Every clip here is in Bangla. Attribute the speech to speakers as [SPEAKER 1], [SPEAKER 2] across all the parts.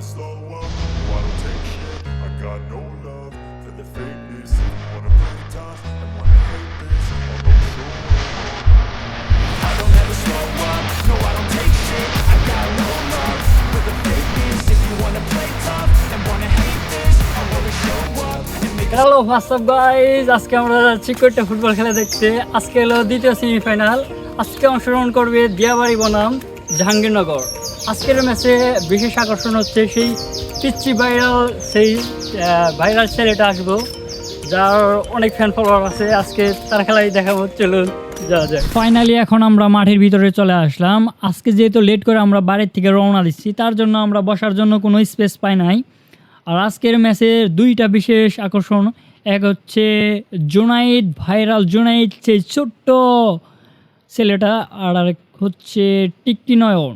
[SPEAKER 1] slow up, no, I don't take shit. I got no love for the fakeness. If you wanna play tough and wanna hate this, I'll go show up. I don't ever slow up, no, I don't take shit. I got no love for the fakeness. If you wanna play tough and wanna hate this, I'll always show up and make it.
[SPEAKER 2] Hello WhatsApp guys, আজকে আমরা যাচ্ছি কোয়েটা ফুটবল খেলা দেখতে। আজকে হলো দ্বিতীয় সেমিফাইনাল। আজকে অংশগ্রহণ করবে দিয়াবাড়ি বনাম জাহাঙ্গীরনগর। আজকের ম্যাচে বিশেষ আকর্ষণ হচ্ছে সেই পিচ্চি ভাইরাল ছেলেটা আসবো, যার অনেক ফ্যান ফলোয়ার আছে। আজকে তার খেলাই দেখাবো, চলুন যাওয়া যায়। ফাইনালি এখন আমরা মাঠের ভিতরে চলে আসলাম। আজকে যেহেতু লেট করে আমরা বাড়ির থেকে রওনা দিচ্ছি, তার জন্য আমরা বসার জন্য কোনো স্পেস পাই নাই। আর আজকের ম্যাচের দুইটা বিশেষ আকর্ষণ, এক হচ্ছে জুনাইদ, ভাইরাল জুনাইদ সেই ছোট্ট ছেলেটা, আর আরেক হচ্ছে টিকটি নয়ন।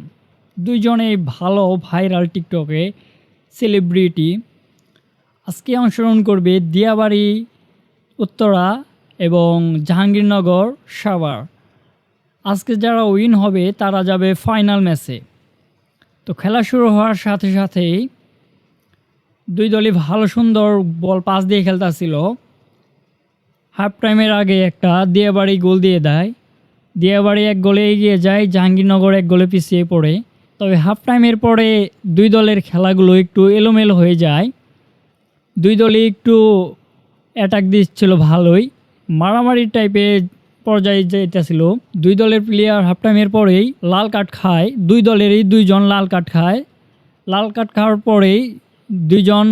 [SPEAKER 2] দুইজনেই ভালো ভাইরাল টিকটকে সেলিব্রিটি। আজকে অংশগ্রহণ করবে দিয়াবাড়ি উত্তরা এবং জাহাঙ্গীরনগর সাভার। আজকে যারা উইন হবে তারা যাবে ফাইনাল ম্যাচে। তো খেলা শুরু হওয়ার সাথে সাথেই দুই দলই ভালো সুন্দর বল পাস দিয়ে খেলতেছিল। হাফ টাইমের আগে একটা দিয়াবাড়ি গোল দিয়ে দেয়। দিয়াবাড়ি এক গোলে এগিয়ে যায়, জাহাঙ্গীরনগর এক গোলে পিছিয়ে পড়ে। তবে হাফ টাইমের পরে দুই দলের খেলাগুলো একটু এলোমেলো হয়ে যায়। দুই দলই একটু অ্যাটাক দিচ্ছিল ভালোই, মারামারি টাইপের পর্যায়ে যেতেছিল। দুই দলের প্লেয়ার হাফ টাইমের পরেই লাল কার্ড খায়। দুই দলেরই দুইজন লাল কার্ড খায়। লাল কার্ড খাওয়ার পরেই দুইজন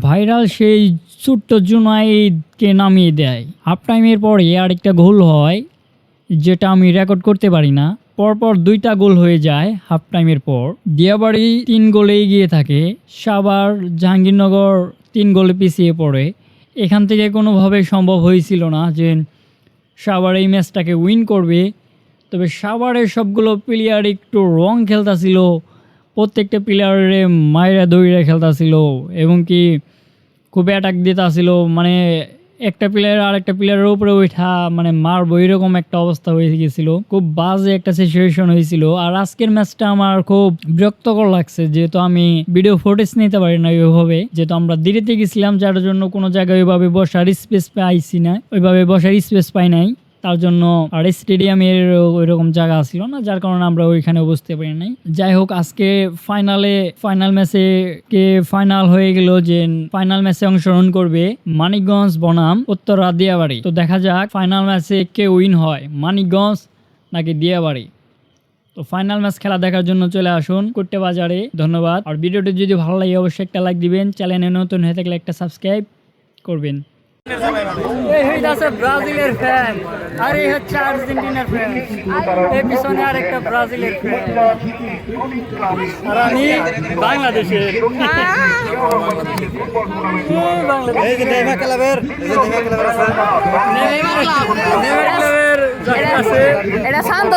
[SPEAKER 2] ভাইরাল সেই ছোট্ট জুনাইদকে নামিয়ে দেয়। হাফ টাইমের পরে আরেকটা গোল হয়, যেটা আমি রেকর্ড করতে পারি না। পরপর দুইটা গোল হয়ে যায় হাফ টাইমের পর। দিয়াবাড়ি 3 গোলে এগিয়ে থাকে, সাভার জাহাঙ্গীরনগর 3 গোলে পিছিয়ে পড়ে। এখান থেকে কোনোভাবে সম্ভব হয়েছিল না যে সাভার এই ম্যাচটাকে উইন করবে। তবে সাভারের সবগুলো প্লেয়ার একটু রং খেলতেছিল, প্রত্যেকটা প্লেয়ারে মায়েরা দৌড়ে খেলতেছিল এবং কি খুব অ্যাটাক দিতেছিল। মানে একটা প্লেয়ার আরেকটা প্লেয়ারের উপরে ওইটা মানে মারবো এরকম একটা অবস্থা হয়ে গেছিলো। খুব বাজে একটা সিচুয়েশন হয়েছিল। আর আজকের ম্যাচটা আমার খুব বিরক্তকর লাগছে, যেহেতু আমি ভিডিও ফুটেজ নিতে পারি না ওইভাবে, যেহেতু আমরা দেরিতে গেছিলাম, যার জন্য কোনো জায়গায় ওইভাবে বসার স্পেস পাইছি না, ওইভাবে বসার স্পেস পাই নাই। তার জন্য আর স্টেডিয়ামের ওইরকম জায়গা ছিল না, যার কারণে আমরা ওইখানে বসতে পারি নাই। যাই হোক, আজকে ফাইনাল ম্যাচে ফাইনাল হয়ে গেল যে ফাইনাল ম্যাচে অংশগ্রহণ করবে মানিকগঞ্জ বনাম উত্তরা দিয়াবাড়ি। তো দেখা যাক ফাইনাল ম্যাচে কে উইন হয়, মানিকগঞ্জ নাকি দিয়াবাড়ি। তো ফাইনাল ম্যাচ খেলা দেখার জন্য চলে আসুন কোট্টে বাজারে। ধন্যবাদ। আর ভিডিওটি যদি ভালো লাগে অবশ্যই একটা লাইক দিবেন, চ্যানেলে নতুন হয়ে থাকলে একটা সাবস্ক্রাইব করবেন। এই হচ্ছে ব্রাজিলের ফ্যান আর এই হচ্ছে আর্জেন্টিনার ফ্যান, এই পিছনে আর একটা ব্রাজিলের ফ্যান, আর আমি বাংলাদেশের।